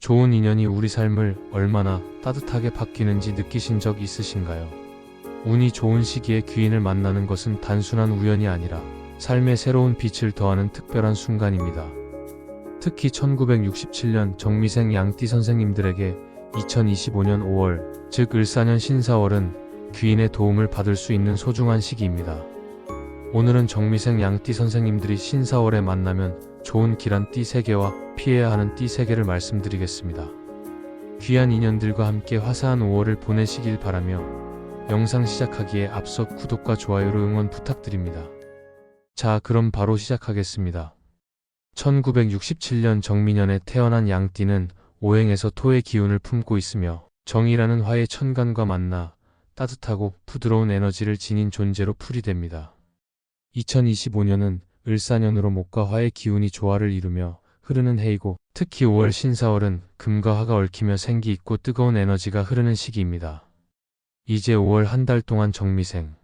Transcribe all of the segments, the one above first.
좋은 인연이 우리 삶을 얼마나 따뜻하게 바뀌는지 느끼신 적 있으신가요? 운이 좋은 시기에 귀인을 만나는 것은 단순한 우연이 아니라 삶에 새로운 빛을 더하는 특별한 순간입니다. 특히 1967년 정미생 양띠 선생님들에게 2025년 5월, 즉 을사년 신사월은 귀인의 도움을 받을 수 있는 소중한 시기입니다. 오늘은 정미생 양띠 선생님들이 신사월에 만나면 좋은 길한 띠 3개와 피해야 하는 띠 3개를 말씀드리겠습니다. 귀한 인연들과 함께 화사한 5월을 보내시길 바라며 영상 시작하기에 앞서 구독과 좋아요로 응원 부탁드립니다. 자, 그럼 바로 시작하겠습니다. 1967년 정미년에 태어난 양띠는 오행에서 토의 기운을 품고 있으며 정이라는 화의 천간과 만나 따뜻하고 부드러운 에너지를 지닌 존재로 풀이됩니다. 2025년은 을사년으로 목과 화의 기운이 조화를 이루며 흐르는 해이고, 특히 5월 신사월은 금과 화가 얽히며 생기 있고 뜨거운 에너지가 흐르는 시기입니다. 이제 5월 한 달 동안 정미생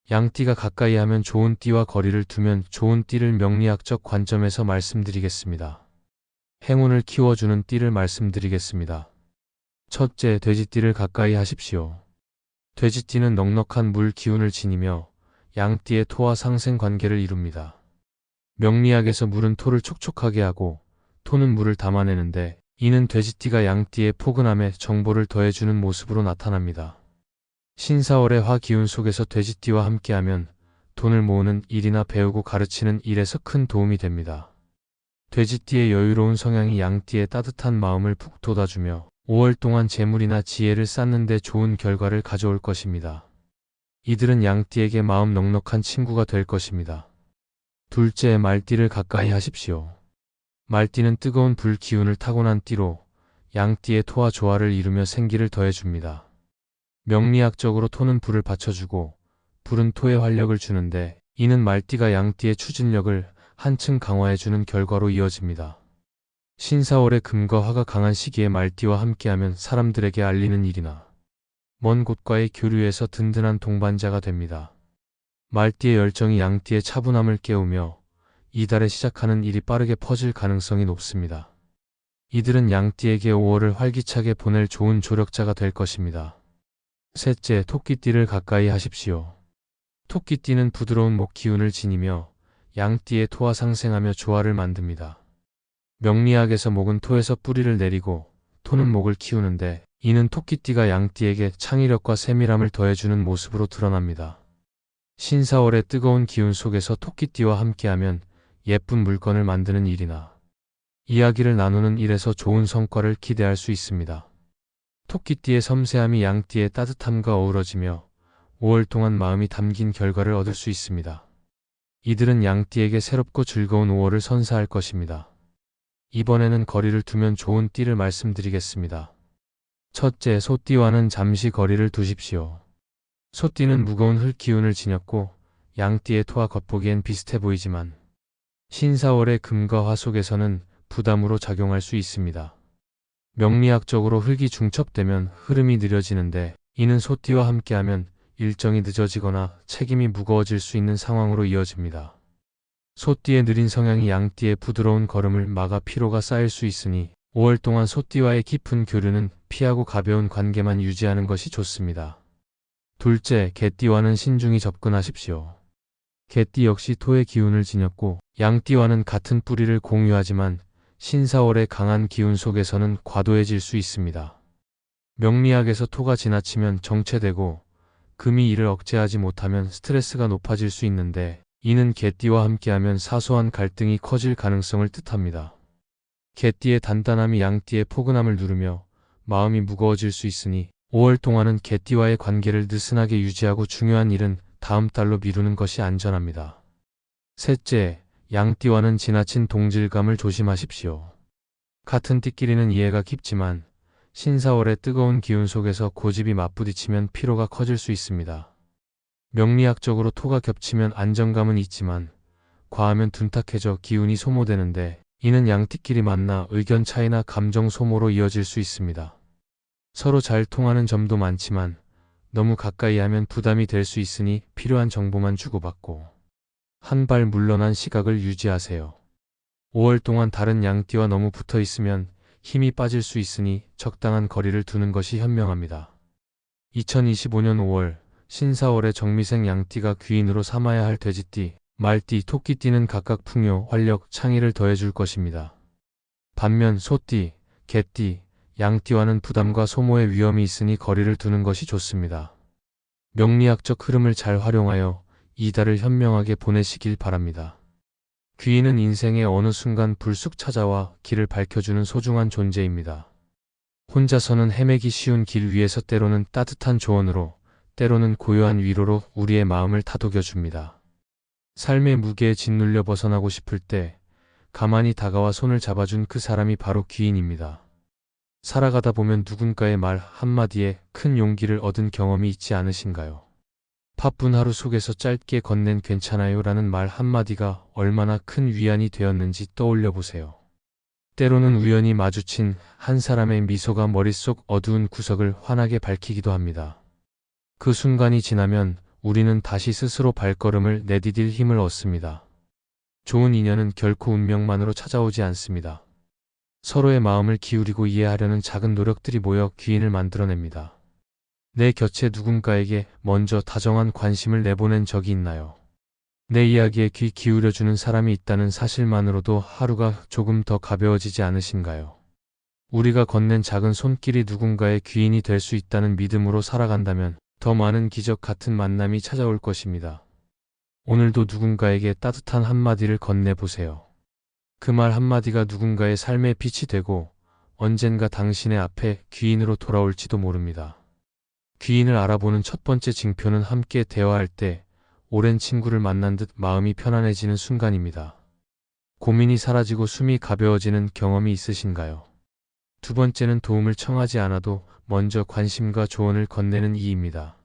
양띠가 가까이 하면 좋은 띠와 거리를 두면 좋은 띠를 명리학적 관점에서 말씀드리겠습니다. 행운을 키워주는 띠를 말씀드리겠습니다. 첫째, 돼지띠를 가까이 하십시오. 돼지띠는 넉넉한 물 기운을 지니며 양띠의 토와 상생 관계를 이룹니다. 명리학에서 물은 토를 촉촉하게 하고 토는 물을 담아내는데, 이는 돼지띠가 양띠의 포근함에 정보를 더해주는 모습으로 나타납니다. 신사월의 화 기운 속에서 돼지띠와 함께하면 돈을 모으는 일이나 배우고 가르치는 일에서 큰 도움이 됩니다. 돼지띠의 여유로운 성향이 양띠의 따뜻한 마음을 푹 돋아주며 5월 동안 재물이나 지혜를 쌓는 데 좋은 결과를 가져올 것입니다. 이들은 양띠에게 마음 넉넉한 친구가 될 것입니다. 둘째, 말띠를 가까이 하십시오. 말띠는 뜨거운 불 기운을 타고난 띠로 양띠의 토와 조화를 이루며 생기를 더해줍니다. 명리학적으로 토는 불을 받쳐주고 불은 토에 활력을 주는데, 이는 말띠가 양띠의 추진력을 한층 강화해주는 결과로 이어집니다. 신사월의 금과 화가 강한 시기에 말띠와 함께하면 사람들에게 알리는 일이나 먼 곳과의 교류에서 든든한 동반자가 됩니다. 말띠의 열정이 양띠의 차분함을 깨우며 이달에 시작하는 일이 빠르게 퍼질 가능성이 높습니다. 이들은 양띠에게 5월을 활기차게 보낼 좋은 조력자가 될 것입니다. 셋째, 토끼띠를 가까이 하십시오. 토끼띠는 부드러운 목 기운을 지니며 양띠의 토와 상생하며 조화를 만듭니다. 명리학에서 목은 토에서 뿌리를 내리고 토는 목을 키우는데, 이는 토끼띠가 양띠에게 창의력과 세밀함을 더해주는 모습으로 드러납니다. 신사월의 뜨거운 기운 속에서 토끼띠와 함께하면 예쁜 물건을 만드는 일이나 이야기를 나누는 일에서 좋은 성과를 기대할 수 있습니다. 토끼띠의 섬세함이 양띠의 따뜻함과 어우러지며 5월 동안 마음이 담긴 결과를 얻을 수 있습니다. 이들은 양띠에게 새롭고 즐거운 5월을 선사할 것입니다. 이번에는 거리를 두면 좋은 띠를 말씀드리겠습니다. 첫째, 소띠와는 잠시 거리를 두십시오. 소띠는 무거운 흙 기운을 지녔고 양띠의 토와 겉보기엔 비슷해 보이지만 신사월의 금과 화 속에서는 부담으로 작용할 수 있습니다. 명리학적으로 흙이 중첩되면 흐름이 느려지는데, 이는 소띠와 함께하면 일정이 늦어지거나 책임이 무거워질 수 있는 상황으로 이어집니다. 소띠의 느린 성향이 양띠의 부드러운 걸음을 막아 피로가 쌓일 수 있으니 5월 동안 소띠와의 깊은 교류는 피하고 가벼운 관계만 유지하는 것이 좋습니다. 둘째, 개띠와는 신중히 접근하십시오. 개띠 역시 토의 기운을 지녔고 양띠와는 같은 뿌리를 공유하지만 신사월의 강한 기운 속에서는 과도해질 수 있습니다. 명리학에서 토가 지나치면 정체되고 금이 이를 억제하지 못하면 스트레스가 높아질 수 있는데, 이는 개띠와 함께하면 사소한 갈등이 커질 가능성을 뜻합니다. 개띠의 단단함이 양띠의 포근함을 누르며 마음이 무거워질 수 있으니 5월 동안은 개띠와의 관계를 느슨하게 유지하고 중요한 일은 다음 달로 미루는 것이 안전합니다. 셋째, 양띠와는 지나친 동질감을 조심하십시오. 같은 띠끼리는 이해가 깊지만 신사월의 뜨거운 기운 속에서 고집이 맞부딪히면 피로가 커질 수 있습니다. 명리학적으로 토가 겹치면 안정감은 있지만 과하면 둔탁해져 기운이 소모되는데, 이는 양띠끼리 만나 의견 차이나 감정 소모로 이어질 수 있습니다. 서로 잘 통하는 점도 많지만 너무 가까이 하면 부담이 될 수 있으니 필요한 정보만 주고받고 한 발 물러난 시각을 유지하세요. 5월 동안 다른 양띠와 너무 붙어 있으면 힘이 빠질 수 있으니 적당한 거리를 두는 것이 현명합니다. 2025년 5월 신사월의 정미생 양띠가 귀인으로 삼아야 할 돼지띠, 말띠, 토끼띠는 각각 풍요, 활력, 창의를 더해줄 것입니다. 반면 소띠, 개띠, 양띠와는 부담과 소모의 위험이 있으니 거리를 두는 것이 좋습니다. 명리학적 흐름을 잘 활용하여 이 달을 현명하게 보내시길 바랍니다. 귀인은 인생의 어느 순간 불쑥 찾아와 길을 밝혀주는 소중한 존재입니다. 혼자서는 헤매기 쉬운 길 위에서 때로는 따뜻한 조언으로, 때로는 고요한 위로로 우리의 마음을 다독여줍니다. 삶의 무게에 짓눌려 벗어나고 싶을 때 가만히 다가와 손을 잡아준 그 사람이 바로 귀인입니다. 살아가다 보면 누군가의 말 한마디에 큰 용기를 얻은 경험이 있지 않으신가요? 바쁜 하루 속에서 짧게 건넨 괜찮아요 라는 말 한마디가 얼마나 큰 위안이 되었는지 떠올려 보세요. 때로는 우연히 마주친 한 사람의 미소가 머릿속 어두운 구석을 환하게 밝히기도 합니다. 그 순간이 지나면 우리는 다시 스스로 발걸음을 내디딜 힘을 얻습니다. 좋은 인연은 결코 운명만으로 찾아오지 않습니다. 서로의 마음을 기울이고 이해하려는 작은 노력들이 모여 귀인을 만들어냅니다. 내 곁에 누군가에게 먼저 다정한 관심을 내보낸 적이 있나요? 내 이야기에 귀 기울여주는 사람이 있다는 사실만으로도 하루가 조금 더 가벼워지지 않으신가요? 우리가 건넨 작은 손길이 누군가의 귀인이 될 수 있다는 믿음으로 살아간다면 더 많은 기적 같은 만남이 찾아올 것입니다. 오늘도 누군가에게 따뜻한 한마디를 건네보세요. 그 말 한마디가 누군가의 삶의 빛이 되고 언젠가 당신의 앞에 귀인으로 돌아올지도 모릅니다. 귀인을 알아보는 첫 번째 징표는 함께 대화할 때 오랜 친구를 만난 듯 마음이 편안해지는 순간입니다. 고민이 사라지고 숨이 가벼워지는 경험이 있으신가요? 두 번째는 도움을 청하지 않아도 먼저 관심과 조언을 건네는 이입니다.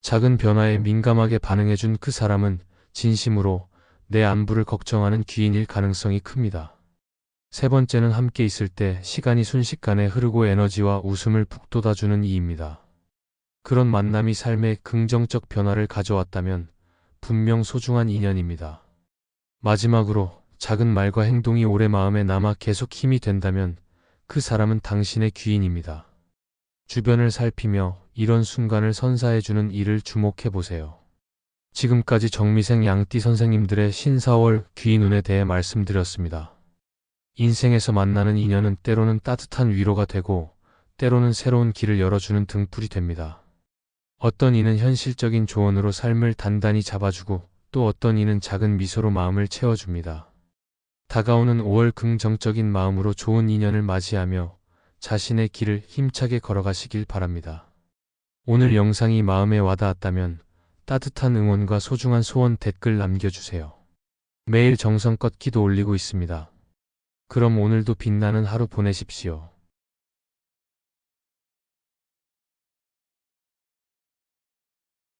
작은 변화에 민감하게 반응해준 그 사람은 진심으로 내 안부를 걱정하는 귀인일 가능성이 큽니다. 세 번째는 함께 있을 때 시간이 순식간에 흐르고 에너지와 웃음을 북돋아주는 이입니다. 그런 만남이 삶에 긍정적 변화를 가져왔다면 분명 소중한 인연입니다. 마지막으로 작은 말과 행동이 오래 마음에 남아 계속 힘이 된다면 그 사람은 당신의 귀인입니다. 주변을 살피며 이런 순간을 선사해주는 이를 주목해보세요. 지금까지 정미생 양띠 선생님들의 신사월 귀인운에 대해 말씀드렸습니다. 인생에서 만나는 인연은 때로는 따뜻한 위로가 되고 때로는 새로운 길을 열어주는 등불이 됩니다. 어떤 이는 현실적인 조언으로 삶을 단단히 잡아주고 또 어떤 이는 작은 미소로 마음을 채워줍니다. 다가오는 5월 긍정적인 마음으로 좋은 인연을 맞이하며 자신의 길을 힘차게 걸어가시길 바랍니다. 오늘 영상이 마음에 와닿았다면 따뜻한 응원과 소중한 소원 댓글 남겨주세요. 매일 정성껏 기도 올리고 있습니다. 그럼 오늘도 빛나는 하루 보내십시오.